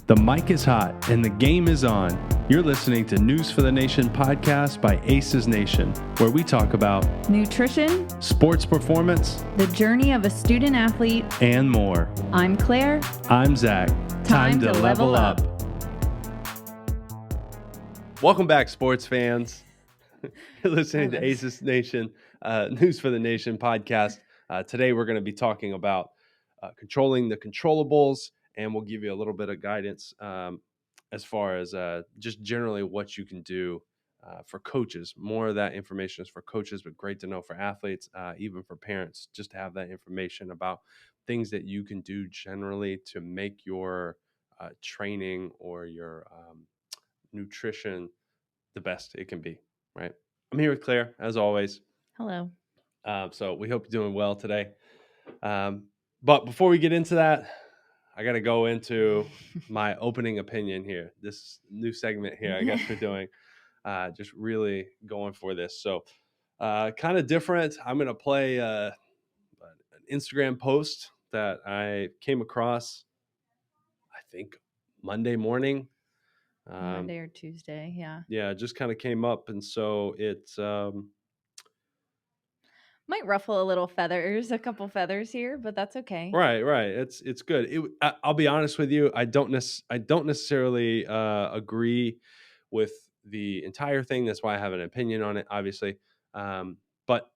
The mic is hot and the game is on. You're listening to News for the Nation podcast by Aces Nation, where we talk about nutrition, sports performance, the journey of a student athlete, and more. I'm Claire. I'm Zach. Time to level up. Welcome back, sports fans. You're listening to Aces Nation, News for the Nation podcast. Today we're going to be talking about controlling the controllables, and we'll give you a little bit of guidance as far as just generally what you can do for coaches. More of that information is for coaches, but great to know for athletes, even for parents, just to have that information about things that you can do generally to make your training or your nutrition the best it can be, right? I'm here with Claire, as always. Hello. So we hope you're doing well today. But before we get into that, I got to go into my opening opinion here. This new segment here, I guess we're doing, just really going for this. So kind of different. I'm going to play an Instagram post that I came across, I think, Monday morning. Monday or Tuesday, yeah. Yeah, it just kind of came up. And so it's... might ruffle a couple feathers here, but that's okay. Right. It's good. I'll be honest with you. I don't necessarily agree with the entire thing. That's why I have an opinion on it, obviously. But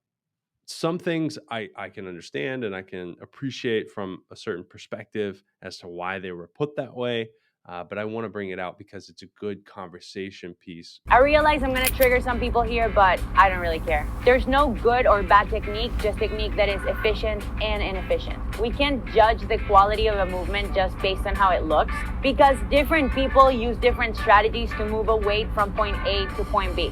some things I can understand and I can appreciate from a certain perspective as to why they were put that way. But I want to bring it out because it's a good conversation piece. I realize I'm going to trigger some people here, but I don't really care. There's no good or bad technique, just technique that is efficient and inefficient. We can't judge the quality of a movement just based on how it looks, because different people use different strategies to move a weight from point A to point B.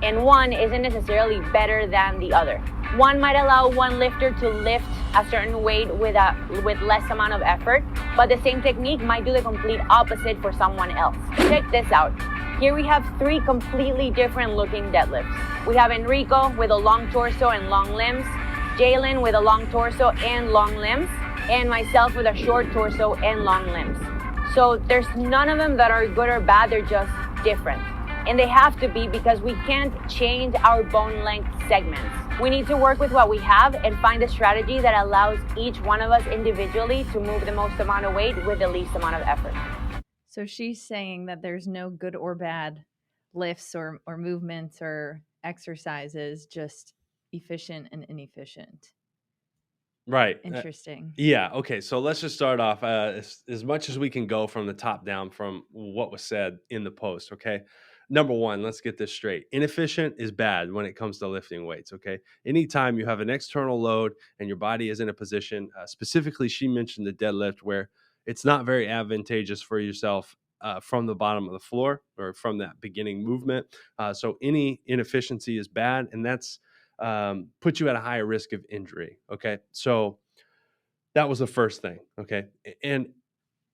And one isn't necessarily better than the other. One might allow one lifter to lift a certain weight with less amount of effort, but the same technique might do the complete opposite for someone else. Check this out. Here we have three completely different looking deadlifts. We have Enrico with a long torso and long limbs, Jalen with a long torso and long limbs, and myself with a short torso and long limbs. So there's none of them that are good or bad, they're just different. And they have to be, because we can't change our bone length segments. We need to work with what we have and find a strategy that allows each one of us individually to move the most amount of weight with the least amount of effort. So she's saying that there's no good or bad lifts or movements or exercises, just efficient and inefficient. Right. Interesting. Yeah. Okay. So let's just start off as much as we can go from the top down from what was said in the post. Okay. Number one, let's get this straight. Inefficient is bad when it comes to lifting weights. Okay. Anytime you have an external load and your body is in a position, specifically, she mentioned the deadlift, where it's not very advantageous for yourself from the bottom of the floor or from that beginning movement. So any inefficiency is bad. And that's put you at a higher risk of injury. Okay. So that was the first thing. Okay. And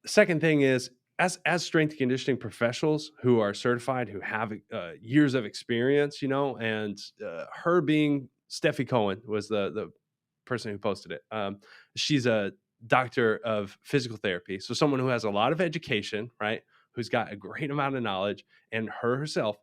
the second thing is, as strength and conditioning professionals who are certified, who have years of experience, and her being Steffi Cohen was the person who posted it. She's a doctor of physical therapy. So someone who has a lot of education, right? Who's got a great amount of knowledge, and her herself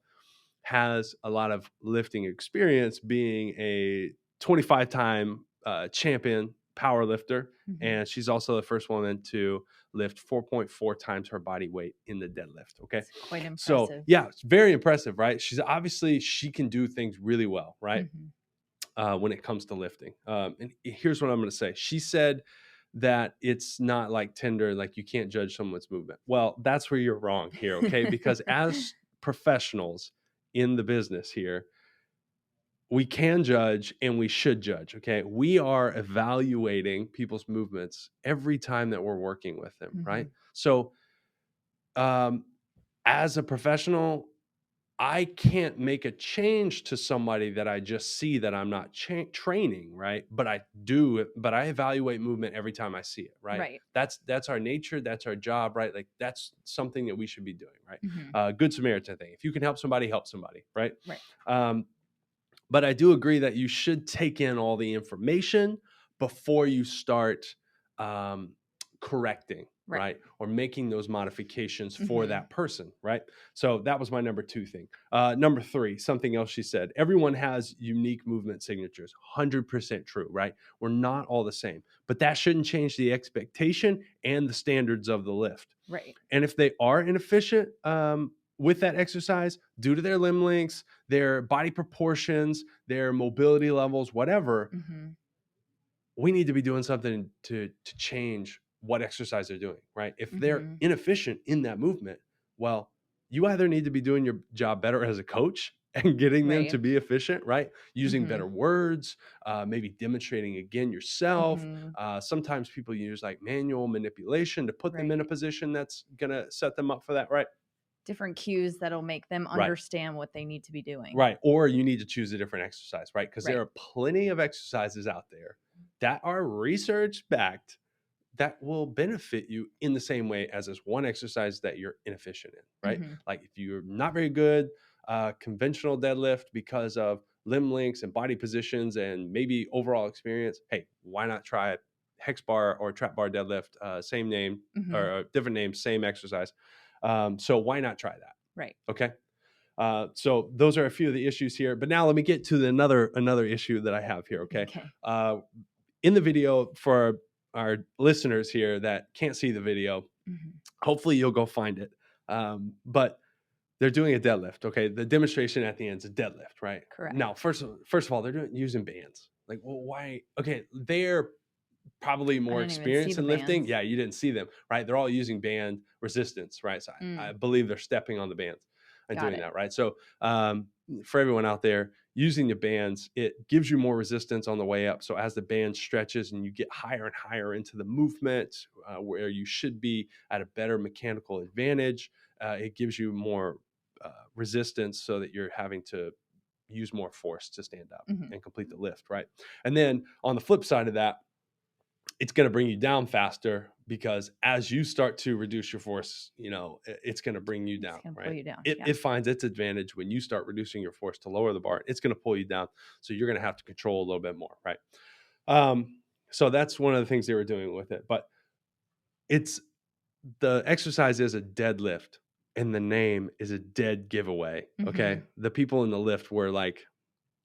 has a lot of lifting experience, being a 25-time champion power lifter. Mm-hmm. And she's also the first woman to lift 4.4 times her body weight in the deadlift. Okay. That's quite impressive. So yeah, it's very impressive, right? She can do things really well, right? Mm-hmm. When it comes to lifting. And here's what I'm going to say. She said that it's not like Tinder, like you can't judge someone's movement. Well, that's where you're wrong here. Okay. Because as professionals in the business here, we can judge and we should judge. Okay. We are evaluating people's movements every time that we're working with them. Mm-hmm. Right. So, as a professional, I can't make a change to somebody that I just see that I'm not training. Right. But I evaluate movement every time I see it. Right. That's our nature. That's our job. Right. Like that's something that we should be doing. Right. Mm-hmm. Good Samaritan thing. If you can help somebody, help somebody. Right. But I do agree that you should take in all the information before you start correcting. right? Or making those modifications for that person, right? So that was my number 2 thing. Number 3, something else she said, everyone has unique movement signatures. 100% true, right? We're not all the same, but that shouldn't change the expectation and the standards of the lift. Right. And if they are inefficient with that exercise due to their limb lengths, their body proportions, their mobility levels, whatever, we need to be doing something to change what exercise they're doing, right? If they're inefficient in that movement, well, you either need to be doing your job better as a coach and getting them to be efficient, right? Using better words, maybe demonstrating again yourself. Sometimes people use like manual manipulation to put them in a position that's going to set them up for that, right? Different cues that'll make them understand what they need to be doing. Right. Or you need to choose a different exercise, right? Because there are plenty of exercises out there that are research backed that will benefit you in the same way as this one exercise that you're inefficient in, right? Like if you're not very good, conventional deadlift because of limb lengths and body positions and maybe overall experience, hey, why not try hex bar or trap bar deadlift, same name or different name, same exercise. So why not try that? Right. Okay. So those are a few of the issues here, but now let me get to another issue that I have here. Okay. In the video for our listeners here that can't see the video, hopefully you'll go find it. But they're doing a deadlift. Okay. The demonstration at the end is a deadlift, right? Correct. Now, first of all, they're using bands. Like, well, why? Okay. They're probably more experienced in lifting. Bands. Yeah. You didn't see them, right? They're all using band resistance, right? So I believe they're stepping on the bands and doing that, right? So for everyone out there using the bands, it gives you more resistance on the way up. So as the band stretches and you get higher and higher into the movement where you should be at a better mechanical advantage, it gives you more resistance so that you're having to use more force to stand up and complete the lift, right? And then on the flip side of that, it's going to bring you down faster because as you start to reduce your force, it's going to bring you down, right? Pull you down. It finds its advantage when you start reducing your force to lower the bar. It's going to pull you down. So you're going to have to control a little bit more, right? So that's one of the things they were doing with it. But the exercise is a deadlift and the name is a dead giveaway, okay? The people in the lift were like,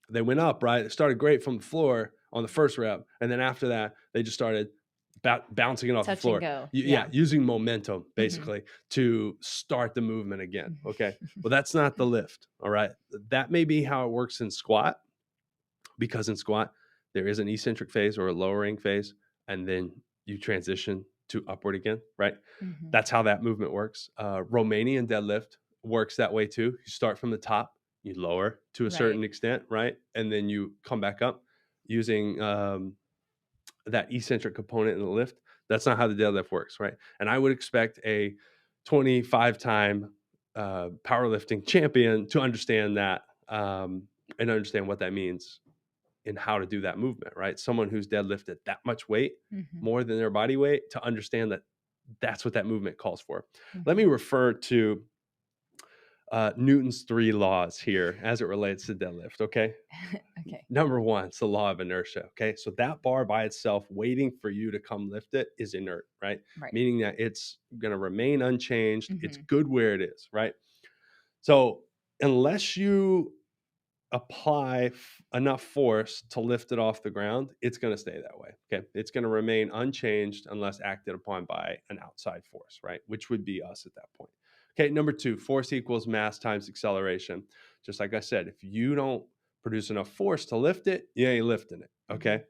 they went up, right? It started great from the floor on the first rep. And then after that, they just started bouncing it off the floor. Go. Using momentum basically to start the movement again. Okay. Well, that's not the lift. All right. That may be how it works in squat, because in squat, there is an eccentric phase or a lowering phase, and then you transition to upward again, right? That's how that movement works. Romanian deadlift works that way too. You start from the top, you lower to a certain extent, right? And then you come back up using that eccentric component in the lift. That's not how the deadlift works, right? And I would expect a 25-time powerlifting champion to understand that and understand what that means and how to do that movement, right? Someone who's deadlifted that much weight, more than their body weight, to understand that that's what that movement calls for. Let me refer to Newton's 3 laws here as it relates to deadlift, okay? Okay. Number 1, it's the law of inertia, okay? So that bar by itself, waiting for you to come lift it, is inert, right? Meaning that it's going to remain unchanged. It's good where it is, right? So unless you apply enough force to lift it off the ground, it's going to stay that way, okay? It's going to remain unchanged unless acted upon by an outside force, right? Which would be us at that point. Okay, number 2, force equals mass times acceleration. Just like I said, if you don't produce enough force to lift it, you ain't lifting it, okay?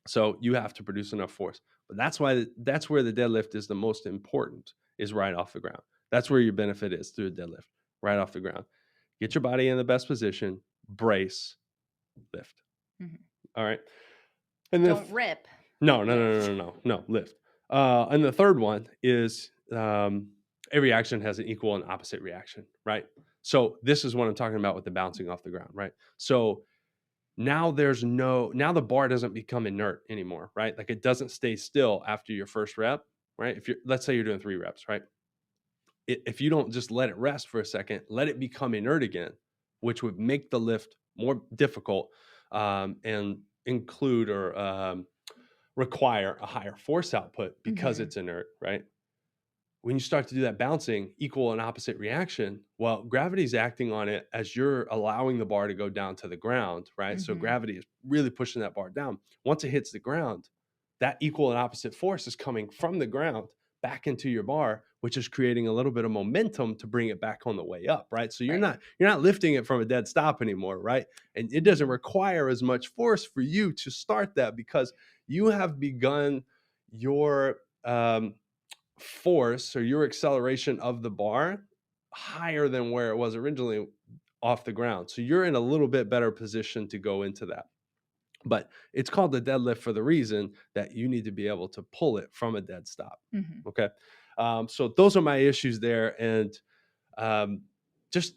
So you have to produce enough force. But that's where the deadlift is the most important, is right off the ground. That's where your benefit is through a deadlift, right off the ground. Get your body in the best position, brace, lift. All right. And then don't rip. No, lift. And the third one is every action has an equal and opposite reaction, right? So this is what I'm talking about with the bouncing off the ground, right? So now the bar doesn't become inert anymore, right? Like it doesn't stay still after your first rep, right? Let's say you're doing 3 reps, right? If you don't just let it rest for a second, let it become inert again, which would make the lift more difficult and include or require a higher force output because it's inert, right? when you start to do that bouncing, equal and opposite reaction, well, gravity's acting on it as you're allowing the bar to go down to the ground, right? So Mhm. gravity is really pushing that bar down. Once it hits the ground, that equal and opposite force is coming from the ground back into your bar, which is creating a little bit of momentum to bring it back on the way up, right? So you're Right. not lifting it from a dead stop anymore, right? And it doesn't Mhm. require as much force for you to start that because you have begun your force or your acceleration of the bar higher than where it was originally off the ground. So you're in a little bit better position to go into that. But it's called the deadlift for the reason that you need to be able to pull it from a dead stop. Mhm. Okay. So those are my issues there. And just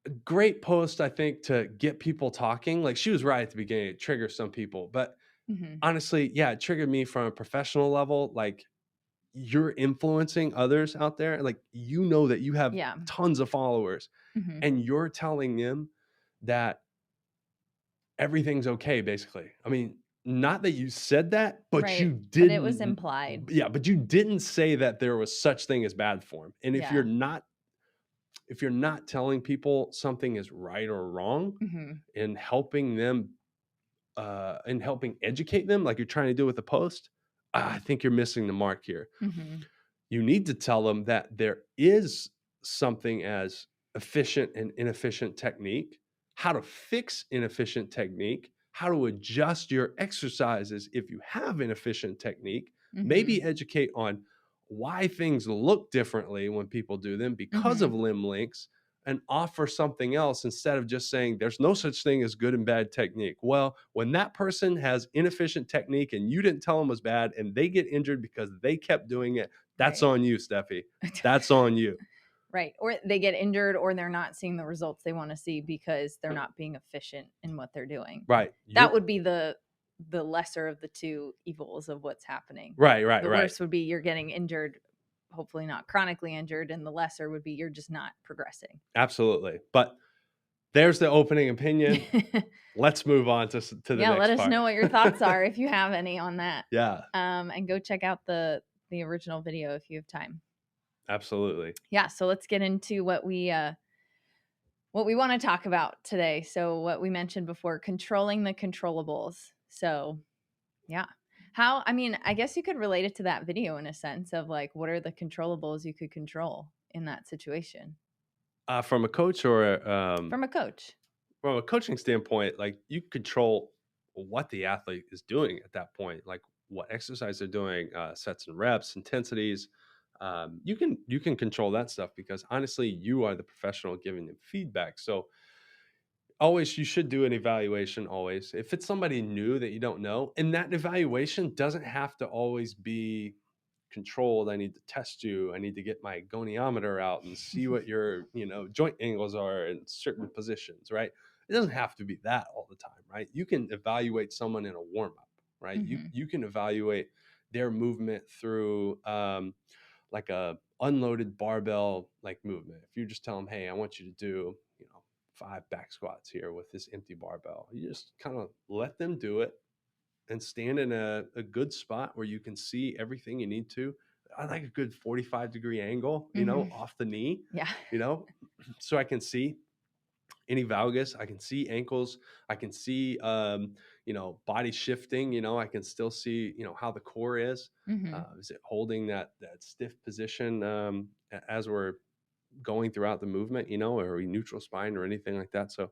a great post, I think, to get people talking. Like she was right at the beginning, it triggers some people. But Mhm. honestly, yeah, it triggered me from a professional level. Like you're influencing others out there. Like, you know that you have Yeah. tons of followers Mhm. and you're telling them that everything's okay, basically. I mean, not that you said that, but you Right. But it was didn't. implied. Yeah, but you didn't say that there was such thing as bad form. And Yeah. if you're not telling people something is right or wrong Mhm. and helping them and helping educate them like you're trying to do with the post, I think you're missing the mark here. Mhm. You need to tell them that there is something as efficient and inefficient technique, how to fix inefficient technique, how to adjust your exercises if you have inefficient technique, maybe Mhm. educate on why things look differently when people do them because of Mhm. limb links, and offer something else instead of just saying there's no such thing as good and bad technique. Well, when that person has inefficient technique and you didn't tell them was bad and they get injured because they kept doing it, that's Right. on you, Steffi. That's on you. Right. Or they get injured or they're not seeing the results they want to see because they're not being efficient in what they're doing. Right. That would be the lesser of the two evils of what's happening. Right. The worst would be you're getting injured, hopefully not chronically injured, and the lesser would be you're just not progressing. Absolutely. But there's the opening opinion. Let's move on to the Yeah, let next us part. know what your thoughts are if you have any on that. Yeah, And go check out the original video if you have time. absolutely. Yeah, so let's get into what we want to talk about today. So what we mentioned before, controlling the controllables. So, yeah. I mean, I guess you could relate it to that video in a sense of like, what are the controllables you could control in that situation From a coach or from a coach? from a coaching standpoint, like you control what the athlete is doing at that point, like what exercise they're doing, sets and reps, intensities. You can control that stuff because honestly, you are the professional giving them feedback. So always, you should do an evaluation. Always, if it's somebody new that you don't know, and that evaluation doesn't have to always be controlled. I need to test you. I need to get my goniometer out and see what your, joint angles are in certain positions, right? It doesn't have to be that all the time, right? You can evaluate someone in a warm up, right? Mm-hmm. You can evaluate their movement through like a unloaded barbell like movement. If you just tell them, hey, I want you to do, 5 back squats here with this empty barbell, you just kind of let them do it and stand in a good spot where you can see everything you need to. I like a good 45-degree angle, Mm-hmm. off the knee, Yeah. you know, so I can see any valgus, I can see ankles, I can see, body shifting, I can still see, how the core is. Mm-hmm. Is it holding that stiff position as we're going throughout the movement, or we neutral spine or anything like that. So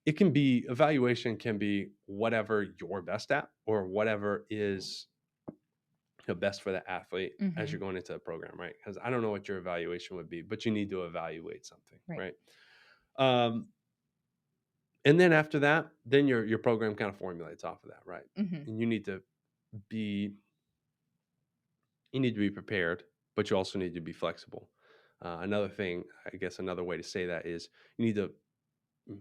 it can be, evaluation can be whatever you're best at or whatever is best for the athlete as Mm-hmm. you're going into the program, right? Because I don't know what your evaluation would be, but you need to evaluate something, Right. right? And then after that, then your program kind of formulates off of that, right? Mm-hmm. And you need to be prepared, but you also need to be flexible. Another thing, I guess, another way to say that is you need to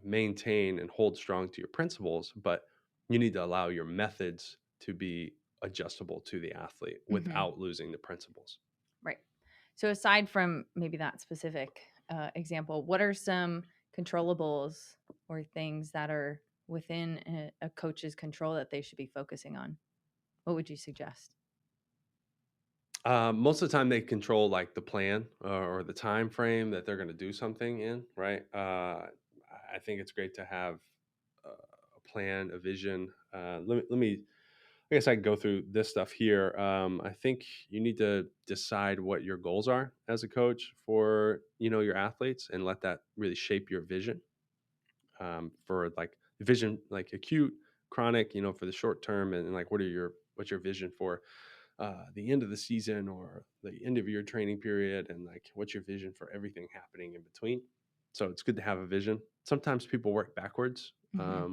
maintain and hold strong to your principles, but you need to allow your methods to be adjustable to the athlete Mm-hmm. without losing the principles. Right. So aside from maybe that specific example, what are some controllables or things that are within a coach's control that they should be focusing on? What would you suggest? Most of the time, they control like the plan or the time frame that they're going to do something in, right? I think it's great to have a plan, a vision. Let me. I guess I can go through this stuff here. I think you need to decide what your goals are as a coach for your athletes, and let that really shape your vision for like vision, like acute, chronic, for the short term, and like what's your vision for the end of the season or the end of your training period, and like what's your vision for everything happening in between. So it's good to have a vision. Sometimes people work backwards,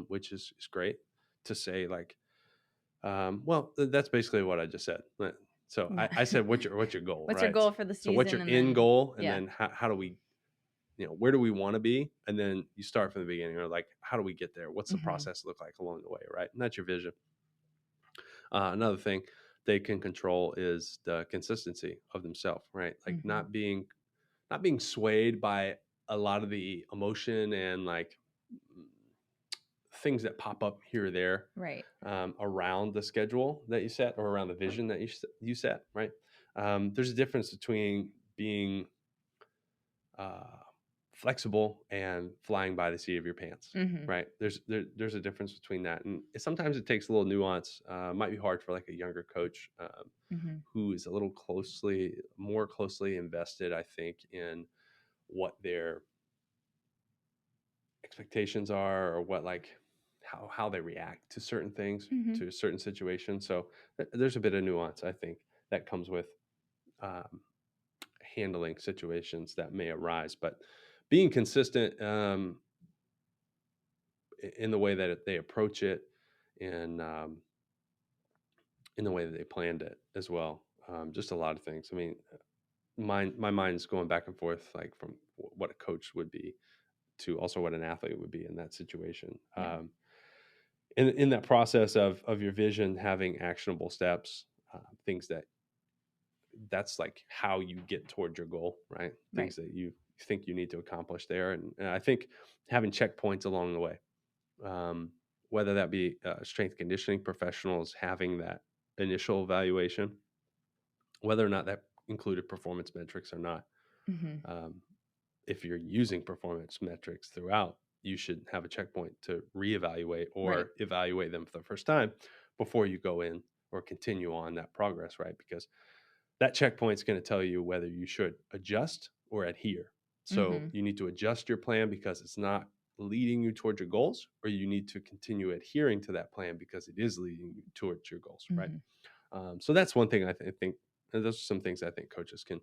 which is great to say like, well, that's basically what I just said. So Yeah. I said, what's your goal, What's your right? goal for the So what's season? your And end then, goal, and yeah. then how do we, where do we want to be, and then you start from the beginning, or like, how do we get there? What's the process look like along the way, right? And that's your vision. Another thing they can control is the consistency of themselves, right? Like not being swayed by a lot of the emotion and like things that pop up here or there, Right. around the schedule that you set, or around the vision that you set, right? There's a difference between being flexible and flying by the seat of your pants, right? There's a difference between that, and sometimes it takes a little nuance. Might be hard for like a younger coach who is a little more closely invested, I think, in what their expectations are, or what like how they react to certain things, to certain situations. So there's a bit of nuance, I think, that comes with um, handling situations that may arise, but being consistent in the way that they approach it, and in the way that they planned it as well. Just a lot of things. I mean, my mind's going back and forth, like from what a coach would be to also what an athlete would be in that situation. Yeah. In that process of your vision, having actionable steps, things that's like how you get toward your goal, right? Things that you think you need to accomplish there, and I think having checkpoints along the way, whether that be strength conditioning professionals having that initial evaluation, whether or not that included performance metrics or not. If you're using performance metrics throughout, you should have a checkpoint to reevaluate or evaluate them for the first time before you go in or continue on that progress, right? Because that checkpoint is going to tell you whether you should adjust or adhere. So you need to adjust your plan because it's not leading you towards your goals, or you need to continue adhering to that plan because it is leading you towards your goals, right? So that's one thing I think. Those are some things I think coaches can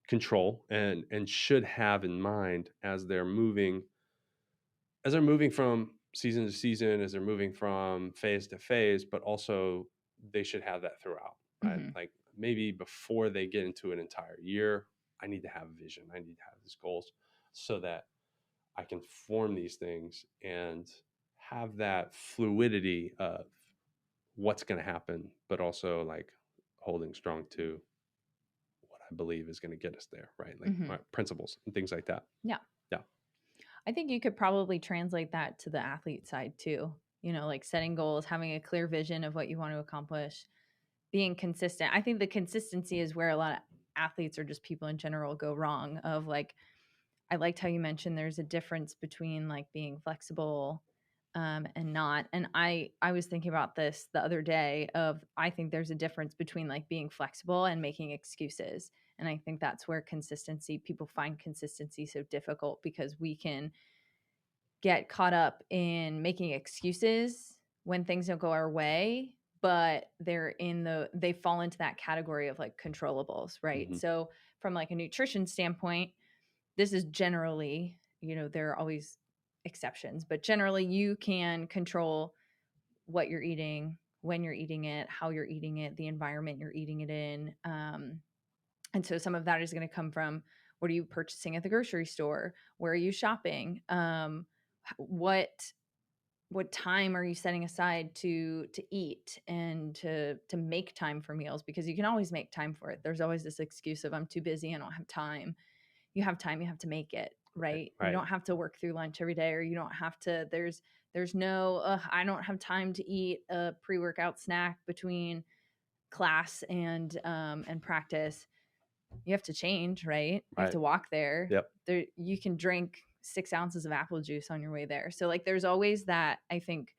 control and should have in mind as they're moving from season to season, as they're moving from phase to phase, but also they should have that throughout, right? Like maybe before they get into an entire year, I need to have a vision. I need to have these goals so that I can form these things and have that fluidity of what's going to happen, but also like holding strong to what I believe is going to get us there, right? Like my principles and things like that. Yeah. Yeah. I think you could probably translate that to the athlete side too. Like setting goals, having a clear vision of what you want to accomplish, being consistent. I think the consistency is where a lot of athletes, or just people in general, go wrong. Of like, I liked how you mentioned there's a difference between like being flexible and not. And I was thinking about this the other day of, I think there's a difference between like being flexible and making excuses. And I think that's where people find consistency so difficult, because we can get caught up in making excuses when things don't go our way, but they fall into that category of like controllables, right? So from like a nutrition standpoint, this is generally, there are always exceptions, but generally you can control what you're eating, when you're eating it, how you're eating it, the environment you're eating it in. And so some of that is going to come from, what are you purchasing at the grocery store? Where are you shopping? What time are you setting aside to eat and to make time for meals? Because you can always make time for it. There's always this excuse of, I'm too busy, I don't have time. You have time, you have to make it, right? You don't have to work through lunch every day, or you don't have to, there's no, I don't have time to eat a pre-workout snack between class and practice, you have to change, right? You have Right. to walk there. Yep. There, you can drink 6 ounces of apple juice on your way there. So like, there's always that. I think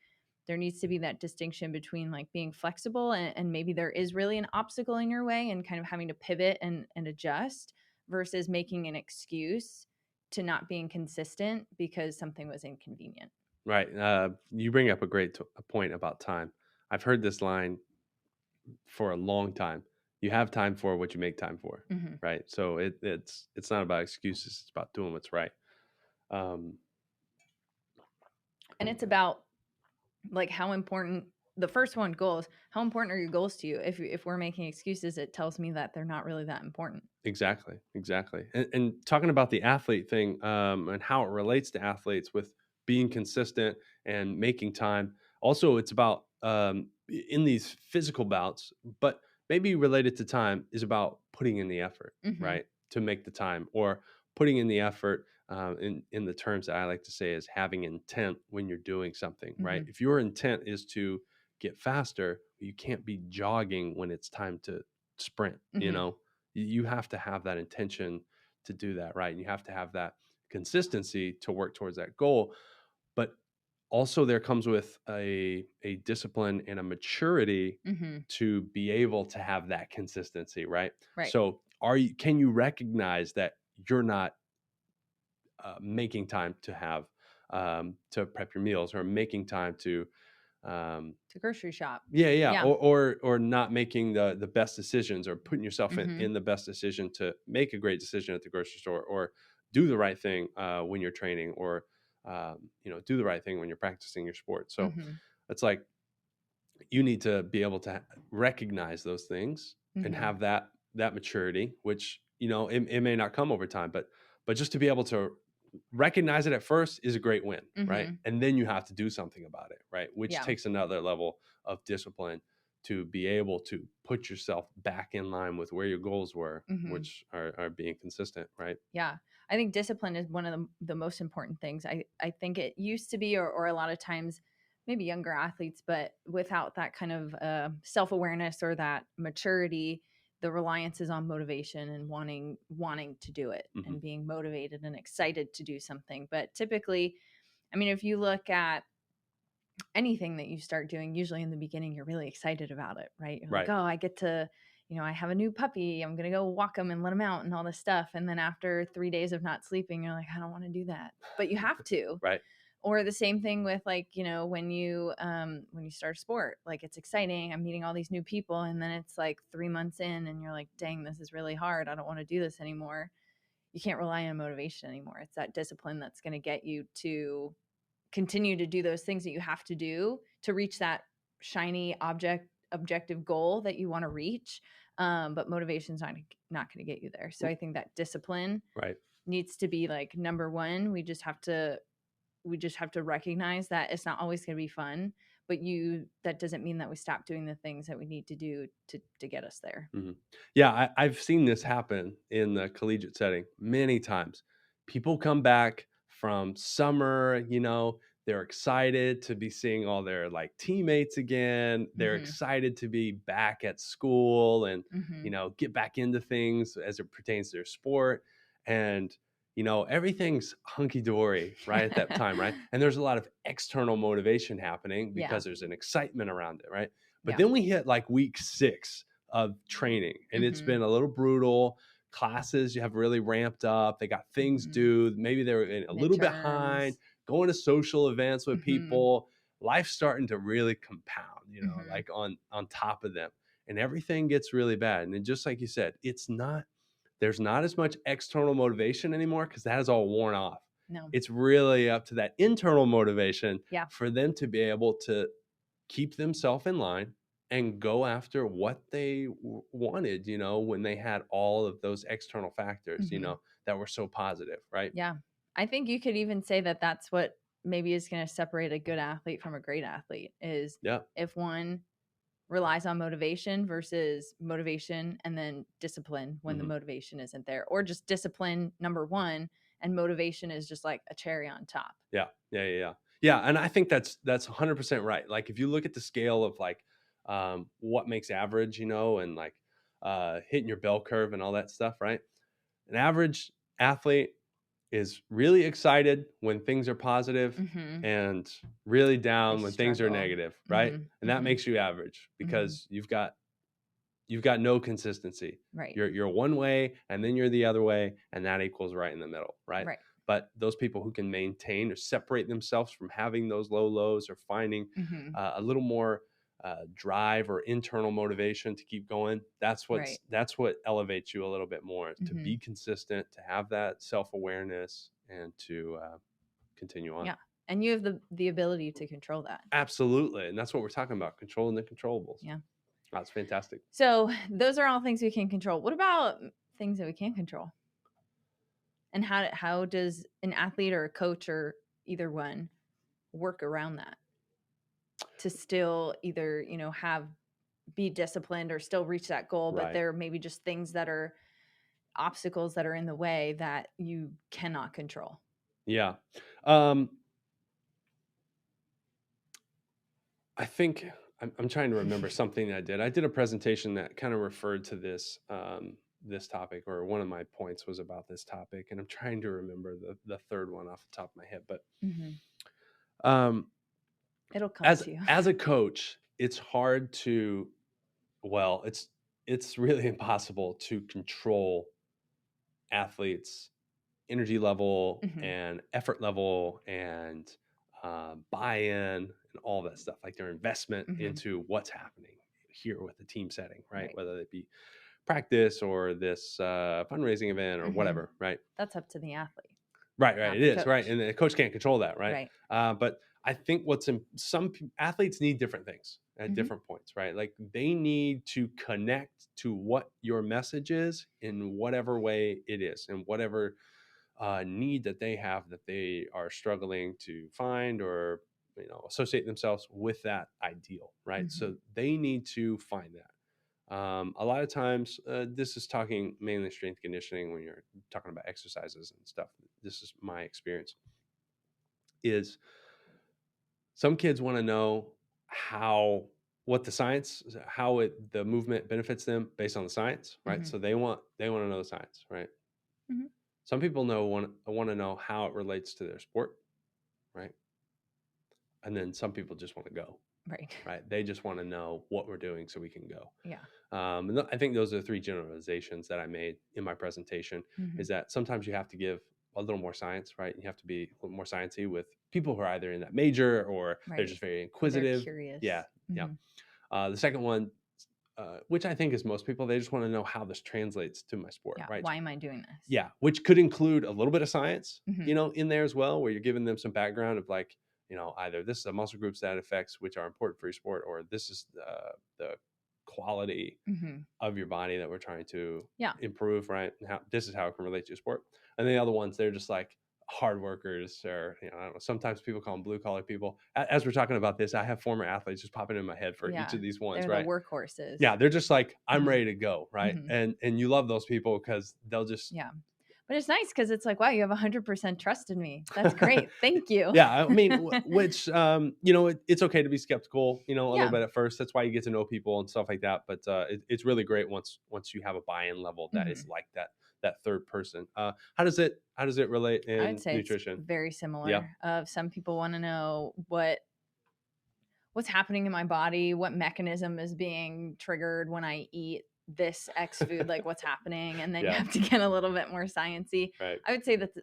there needs to be that distinction between like being flexible and maybe there is really an obstacle in your way and kind of having to pivot and adjust versus making an excuse to not being consistent because something was inconvenient. Right. You bring up a great a point about time. I've heard this line for a long time. You have time for what you make time for, Mhm. right? So it's not about excuses. It's about doing what's right. And it's about like how important the first one, goals. How important are your goals to you? If we're making excuses, it tells me that they're not really that important. Exactly, exactly. And talking about the athlete thing, and how it relates to athletes with being consistent and making time. Also, it's about in these physical bouts, but maybe related to time is about putting in the effort, Mhm. right, to make the time, or putting in the effort. In the terms that I like to say is having intent when you're doing something, right? Mhm. If your intent is to get faster, you can't be jogging when it's time to sprint. You Mhm. know, you have to have that intention to do that, right? And you have to have that consistency to work towards that goal. But also there comes with a discipline and a maturity Mhm. to be able to have that consistency, right? Right. So can you recognize that you're not making time to have to prep your meals, or making time to To grocery shop. yeah, Yeah. or not making the best decisions, or putting yourself Mhm. in the best decision to make a great decision at the grocery store, or do the right thing when you're training, or do the right thing when you're practicing your sport. So Mhm. it's like you need to be able to recognize those things and Mhm. have that maturity, which it may not come over time, but just to be able to recognize it at first is a great win, right? Mhm. And then you have to do something about it, right? Which Yeah. takes another level of discipline to be able to put yourself back in line with where your goals were, Mhm. which are being consistent, right? Yeah. I think discipline is one of the most important things. I think it used to be, or a lot of times, maybe younger athletes, but without that kind of self awareness or that maturity, the reliance is on motivation and wanting to do it Hmm. and being motivated and excited to do something. But typically, I mean, if you look at anything that you start doing, usually in the beginning, you're really excited about it, right? You're like, Right. oh, I get to, I have a new puppy. I'm going to go walk him and let him out and all this stuff. And then after 3 days of not sleeping, you're like, I don't want to do that, but you have to. Right. Or the same thing with like, when you start a sport, like it's exciting. I'm meeting all these new people. And then it's like 3 months in and you're like, dang, this is really hard. I don't want to do this anymore. You can't rely on motivation anymore. It's that discipline that's going to get you to continue to do those things that you have to do to reach that shiny objective goal that you want to reach. But motivation's not going to get you there. So I think that discipline Right. needs to be like number one. We just have to recognize that it's not always going to be fun, but that doesn't mean that we stop doing the things that we need to do to get us there. Hmm. Yeah, I've seen this happen in the collegiate setting many times. People come back from summer, they're excited to be seeing all their like teammates again. They're Mhm. excited to be back at school and, Mhm. get back into things as it pertains to their sport. And, everything's hunky dory right at that time, right? And there's a lot of external motivation happening Yeah. because there's an excitement around it, right? But Yeah. then we hit like week 6 of training, and it's Mhm. been a little brutal. Classes you have really ramped up. They got things Mhm. due. Maybe they're a little behind. Midterms. Going to social events with Mhm. people. Life's starting to really compound, Mhm. like on top of them, and everything gets really bad. And then just like you said, there's not as much external motivation anymore because that is all worn off. No. It's really up to that internal motivation Yeah. for them to be able to keep themselves in line and go after what they wanted, when they had all of those external factors, Mhm. that were so positive, right? Yeah. I think you could even say that that's what maybe is going to separate a good athlete from a great athlete is Yeah. if one relies on motivation versus motivation and then discipline when the Hmm. motivation isn't there, or just discipline number one and motivation is just like a cherry on top. Yeah. Yeah. Yeah. Yeah. Yeah. And I think that's 100% right. Like if you look at the scale of like what makes average, and like hitting your bell curve and all that stuff, right? An average athlete is really excited when things are positive Mm-hmm. and really down They when things are struggle. negative, right? Mm-hmm. And that Mm-hmm. makes you average because you've got no consistency. Right. You're one way and then you're the other way, and that equals right in the middle, right? Right. But those people who can maintain or separate themselves from having those low lows or finding Mm-hmm. a little more drive or internal motivation to keep going, that's what elevates you a little bit more, to be consistent, to have that self-awareness, and to continue on. Yeah. And you have the ability to control that. Absolutely. And that's what we're talking about, controlling the controllables. Yeah. That's fantastic. So those are all things we can control. What about things that we can't control? And how does an athlete or a coach or either one work around that to still either, be disciplined or still reach that goal, but Right. there may be just things that are obstacles that are in the way that you cannot control? Yeah. I think I'm trying to remember something I did. I did a presentation that kind of referred to this this topic, or one of my points was about this topic, and I'm trying to remember the third one off the top of my head. But It'll come to you. as a coach, it's hard to, it's really impossible to control athletes' energy level and effort level and buy-in and all that stuff, like their investment into what's happening here with the team setting, right? Whether it be practice or this fundraising event or whatever, right? That's up to the athlete. Right, it is, right? And the coach can't control that, right? But I think some athletes need different things at different points, right? Like they need to connect to what your message is in whatever way it is, and whatever need that they have that they are struggling to find, or associate themselves with that ideal, right? So they need to find that. A lot of times, this is talking mainly strength conditioning when you're talking about exercises and stuff. This is my experience. Is some kids want to know what the science, the movement benefits them based on the science, right? So they want to know the science, right? Some people want to know how it relates to their sport, right? And then some people just want to go, right? They just want to know what we're doing so we can go. And I think those are the three generalizations that I made in my presentation. Is that sometimes you have to give a little more science, right? You have to be a little more sciencey with people who are either in that major or they're just very inquisitive. They're curious. Yeah. The second one, which I think is most people, they just want to know how this translates to my sport, right? Why am I doing this? Yeah, which could include a little bit of science, in there as well, where you're giving them some background of like, either this is a muscle groups that affects which are important for your sport, or this is the quality of your body that we're trying to improve, right? And this is how it can relate to your sport. And the other ones, they're just like hard workers, or I don't know, sometimes people call them blue collar people. As we're talking about this, I have former athletes just popping in my head for each of these ones. They're right, the workhorses. Yeah, they're just like, I'm ready to go, right? And you love those people because they'll just but it's nice because it's like, wow, you have 100% trust in me. That's great. Thank you. Yeah, I mean, which it's okay to be skeptical, a little bit at first. That's why you get to know people and stuff like that. But it's really great once you have a buy-in level that is like that third person. How does it relate in I'd say nutrition? It's very similar. Some people want to know what's happening in my body, what mechanism is being triggered when I eat this X food, like what's happening, and then you have to get a little bit more sciencey. Right. I would say that's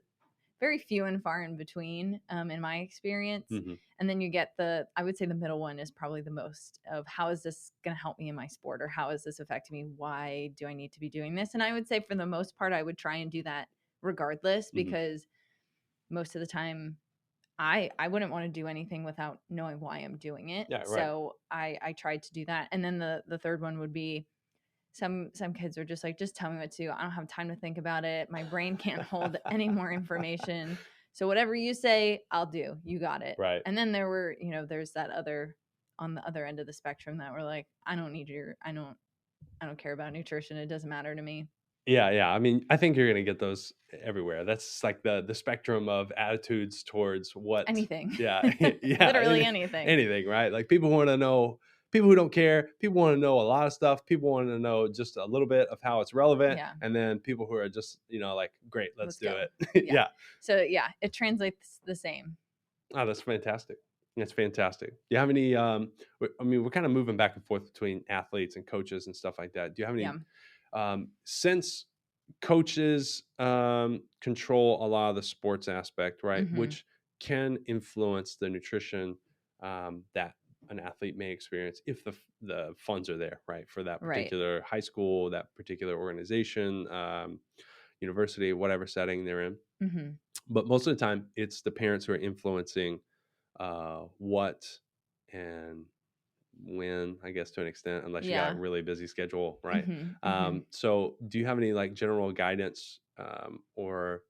very few and far in between, in my experience. And then you get I would say the middle one is probably the most of, how is this going to help me in my sport, or how is this affecting me? Why do I need to be doing this? And I would say for the most part, I would try and do that regardless, because most of the time I wouldn't want to do anything without knowing why I'm doing it. Yeah, right. So I tried to do that. And then the third one would be, some kids are just like, just tell me what to do. I don't have time to think about it. My brain can't hold any more information. So whatever you say, I'll do. You got it. Right. And then there were, there's that on the other end of the spectrum that were like, I don't care about nutrition. It doesn't matter to me. Yeah. I mean, I think you're going to get those everywhere. That's like the spectrum of attitudes towards what anything. Yeah. Literally anything. Anything, right? Like people want to know people who don't care. People want to know a lot of stuff. People want to know just a little bit of how it's relevant. Yeah. And then people who are just, like, great, let's do go. it. Yeah. So yeah, it translates the same. Oh, that's fantastic. That's fantastic. Do you have any, we're kind of moving back and forth between athletes and coaches and stuff like that. Do you have any, since coaches control a lot of the sports aspect, right, which can influence the nutrition that an athlete may experience if the funds are there, right, for that particular high school, that particular organization, university, whatever setting they're in. But most of the time, it's the parents who are influencing what and when, I guess, to an extent, unless you got a really busy schedule, right? So do you have any like general guidance or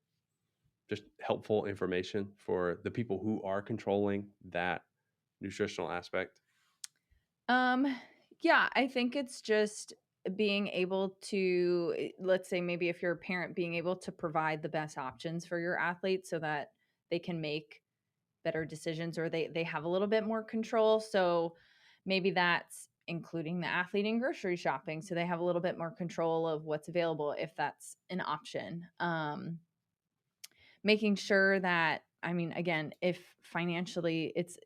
just helpful information for the people who are controlling that nutritional aspect? Yeah, I think it's just being able to, let's say maybe if you're a parent, being able to provide the best options for your athletes so that they can make better decisions, or they have a little bit more control. So maybe that's including the athlete in grocery shopping, so they have a little bit more control of what's available if that's an option. Making sure that, I mean, again, if financially it's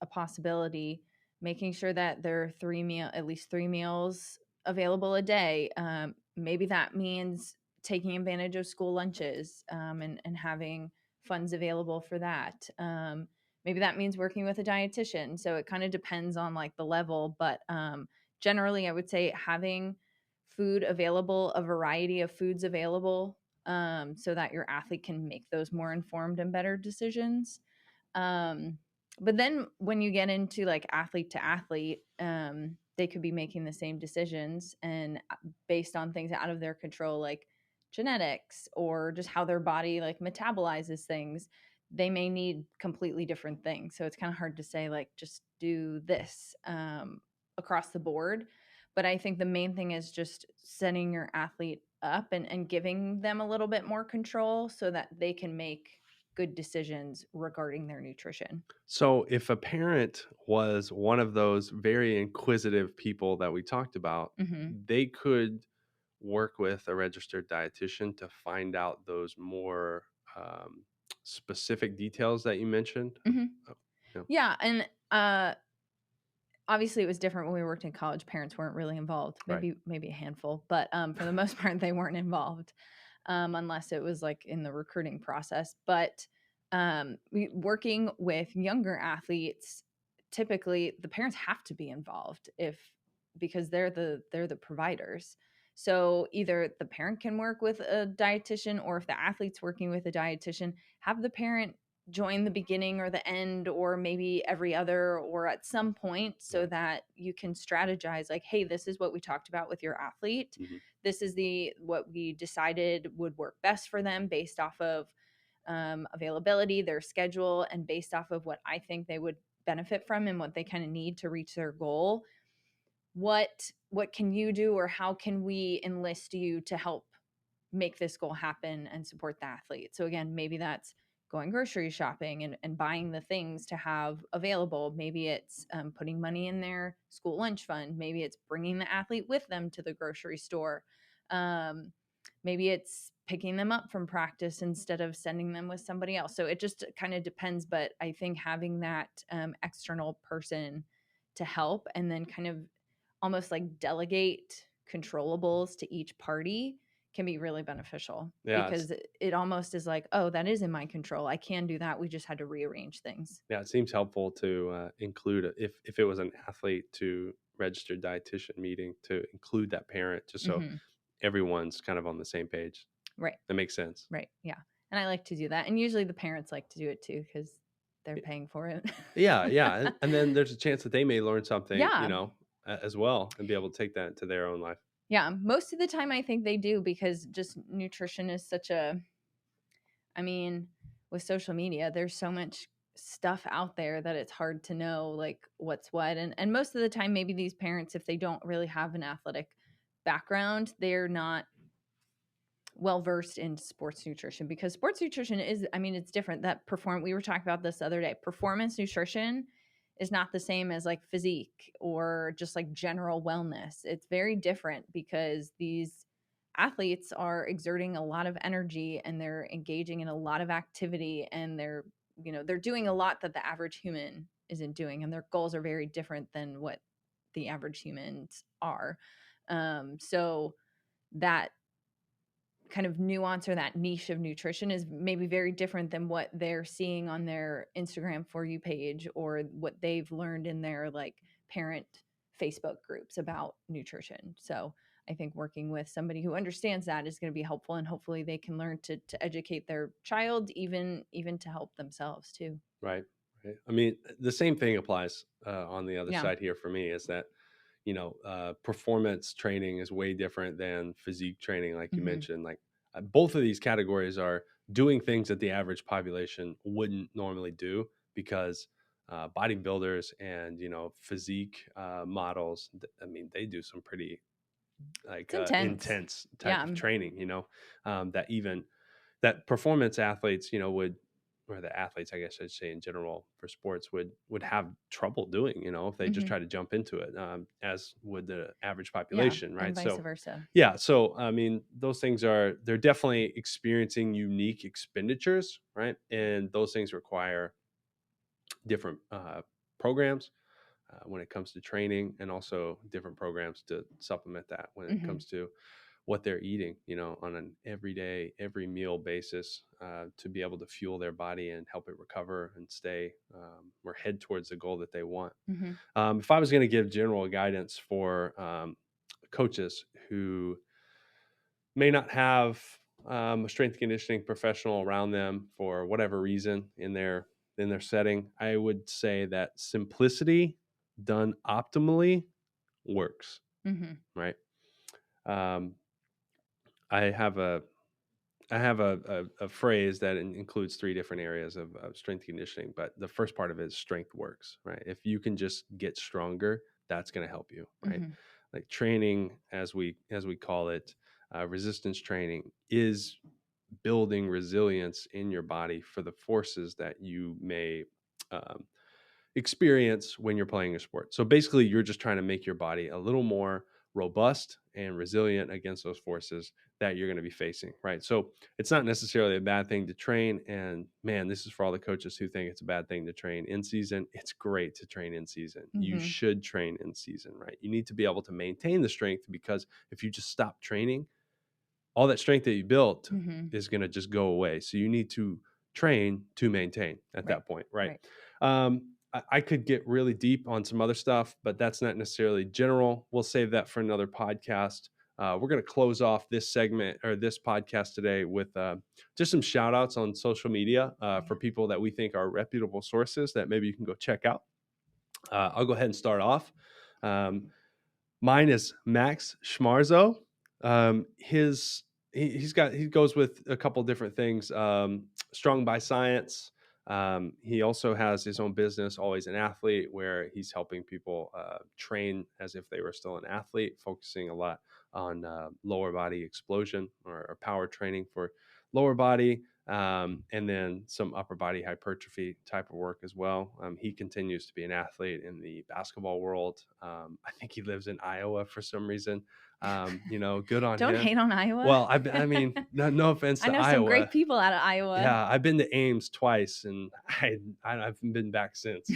a possibility, making sure that there are at least 3 meals available a day. Maybe that means taking advantage of school lunches, and having funds available for that. Maybe that means working with a dietitian. So it kind of depends on like the level, but generally I would say having food available, a variety of foods available, so that your athlete can make those more informed and better decisions. But then when you get into like athlete to athlete, they could be making the same decisions, and based on things out of their control, like genetics or just how their body like metabolizes things, they may need completely different things. So it's kind of hard to say like just do this across the board. But I think the main thing is just setting your athlete up and giving them a little bit more control so that they can make good decisions regarding their nutrition. So if a parent was one of those very inquisitive people that we talked about, they could work with a registered dietitian to find out those more specific details that you mentioned. Yeah. And obviously it was different when we worked in college. Parents weren't really involved, maybe a handful, but for the most part they weren't involved, unless it was like in the recruiting process. But working with younger athletes, typically the parents have to be involved because they're the providers. So either the parent can work with a dietitian, or if the athlete's working with a dietitian, have the parent join the beginning or the end, or maybe every other or at some point, so that you can strategize like, hey, this is what we talked about with your athlete. This is what we decided would work best for them based off of availability, their schedule, and based off of what I think they would benefit from and what they kind of need to reach their goal. What can you do, or how can we enlist you to help make this goal happen and support the athlete? So again, maybe that's going grocery shopping and buying the things to have available. Maybe it's putting money in their school lunch fund. Maybe it's bringing the athlete with them to the grocery store. Maybe it's picking them up from practice instead of sending them with somebody else. So it just kind of depends. But I think having that external person to help, and then kind of almost like delegate controllables to each party, can be really beneficial. Because it almost is like, oh, that is in my control. I can do that. We just had to rearrange things. Yeah, it seems helpful to include, if it was an athlete to registered dietitian meeting, to include that parent, just so everyone's kind of on the same page. Right. That makes sense. Right. Yeah. And I like to do that. And usually the parents like to do it too, because they're paying for it. Yeah. And then there's a chance that they may learn something, as well, and be able to take that into their own life. Yeah. Most of the time I think they do, because just nutrition is such with social media, there's so much stuff out there that it's hard to know like what's what. And most of the time, maybe these parents, if they don't really have an athletic background, they're not well versed in sports nutrition, because sports nutrition is, it's different. We were talking about this the other day. Performance nutrition is not the same as like physique or just like general wellness. It's very different because these athletes are exerting a lot of energy and they're engaging in a lot of activity, and they're, you know, they're doing a lot that the average human isn't doing, and their goals are very different than what the average humans are. So that kind of nuance or that niche of nutrition is maybe very different than what they're seeing on their Instagram For You page, or what they've learned in their like parent Facebook groups about nutrition. So I think working with somebody who understands that is going to be helpful, and hopefully they can learn to educate their child, even to help themselves too. Right. Right. I mean, the same thing applies on the other Yeah. side here for me, is that, performance training is way different than physique training, like you Mhm. mentioned. Like both of these categories are doing things that the average population wouldn't normally do, because bodybuilders and, physique models, I mean, they do some pretty like It's intense. intense type Yeah. of training, that even that performance athletes, would, or the athletes, I guess I'd say in general for sports, would have trouble doing, if they just Mhm. try to jump into it, as would the average Yeah, population, and right? vice So, versa. yeah, so I mean, those things they're definitely experiencing unique expenditures, right? And those things require different programs when it comes to training, and also different programs to supplement that when it Mhm. comes to what they're eating, on an everyday, every meal basis, to be able to fuel their body and help it recover and stay or head towards the goal that they want. Mhm. If I was going to give general guidance for coaches who may not have a strength conditioning professional around them for whatever reason in their setting, I would say that simplicity done optimally works, Mhm. right? Um, I have a phrase that includes three different areas of strength conditioning, but the first part of it is strength works, right? If you can just get stronger, that's going to help you, right? Mhm. Like training, as we call it, resistance training is building resilience in your body for the forces that you may um, experience when you're playing a sport. So basically, you're just trying to make your body a little more robust and resilient against those forces that you're going to be facing, right? So it's not necessarily a bad thing to train. And man, this is for all the coaches who think it's a bad thing to train in season. It's great to train in season. You Mhm. should train in season, right? You need to be able to maintain the strength, because if you just stop training, all that strength that you built Mhm. is going to just go away. So you need to train to maintain at Right. that point, right? Right. I could get really deep on some other stuff, but that's not necessarily general. We'll save that for another podcast. We're going to close off this segment or this podcast today with just some shout outs on social media for people that we think are reputable sources that maybe you can go check out. I'll go ahead and start off. Mine is Max Schmarzo. He goes with a couple different things. Strong by Science. He also has his own business, Always an Athlete, where he's helping people train as if they were still an athlete, focusing a lot on lower body explosion or power training for lower body, and then some upper body hypertrophy type of work as well. He continues to be an athlete in the basketball world. I think he lives in Iowa for some reason. Good on Don't him. hate on Iowa. Well, I mean, no offense I to know some great Iowa. people out of Iowa. Yeah, I've been to Ames twice, and I haven't been back since.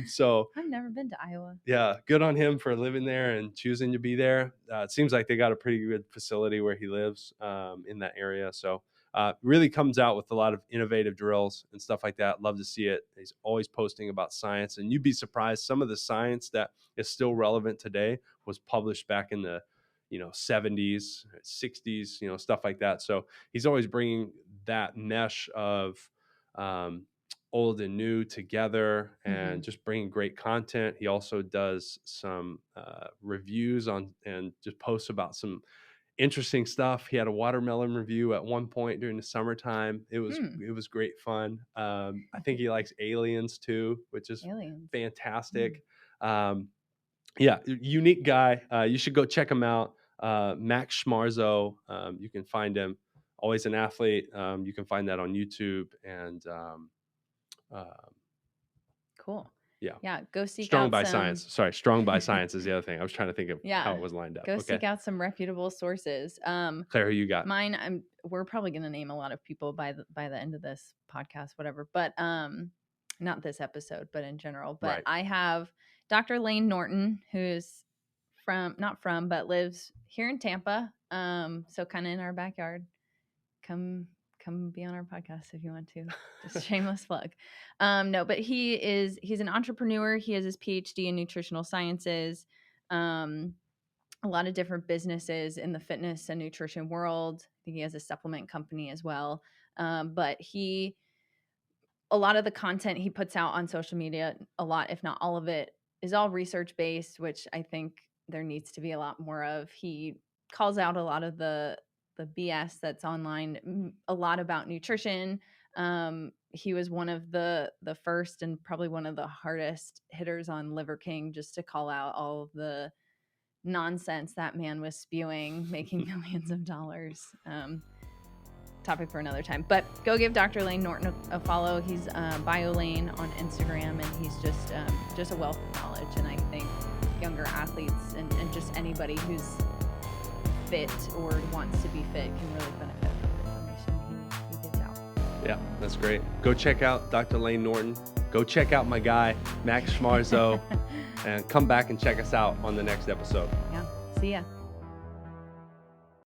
So I've never been to Iowa. yeah, good on him for living there and choosing to be there. It seems like they got a pretty good facility where he lives in that area. So really comes out with a lot of innovative drills and stuff like that. Love to see it. He's always posting about science, and you'd be surprised some of the science that is still relevant today was published back in the 70s, 60s, stuff like that. So he's always bringing that mesh of old and new together and just bringing great content. He also does some reviews on and just posts about some interesting stuff. He had a watermelon review at one point during the summertime. It was great fun. I think he likes aliens too, which is Aliens. fantastic. Yeah, unique guy. You should go check him out. Max Schmarzo. You can find him. Always an Athlete. You can find that on YouTube and. Cool. Yeah, go seek Strong out by some. science. Sorry, strong by science is the other thing. I was trying to think of how Yeah, it was lined up. go Okay. seek out some reputable sources. Claire, who you got? Mine, we're probably gonna name a lot of people by the end of this podcast, whatever. But not this episode, but in general. But Right. I have Dr. Lane Norton, who's not from, but lives here in Tampa. So kind of in our backyard. Come be on our podcast if you want to. Just shameless plug. No, but he's an entrepreneur. He has his PhD in nutritional sciences. A lot of different businesses in the fitness and nutrition world. I think he has a supplement company as well. But a lot of the content he puts out on social media, a lot, if not all of it, is all research based, which I think there needs to be a lot more of. He calls out a lot of the BS that's online, a lot about nutrition. He was one of the first and probably one of the hardest hitters on Liver King, just to call out all of the nonsense that man was spewing, making millions of dollars. Topic for another time, but go give Dr. Lane Norton a follow. He's BioLane on Instagram, and he's just a wealth of knowledge. And I think younger athletes and just anybody who's fit or wants to be fit can really benefit from the information he gives out. Yeah, that's great. Go check out Dr. Lane Norton. Go check out my guy, Max Schmarzo, and come back and check us out on the next episode. Yeah, see ya.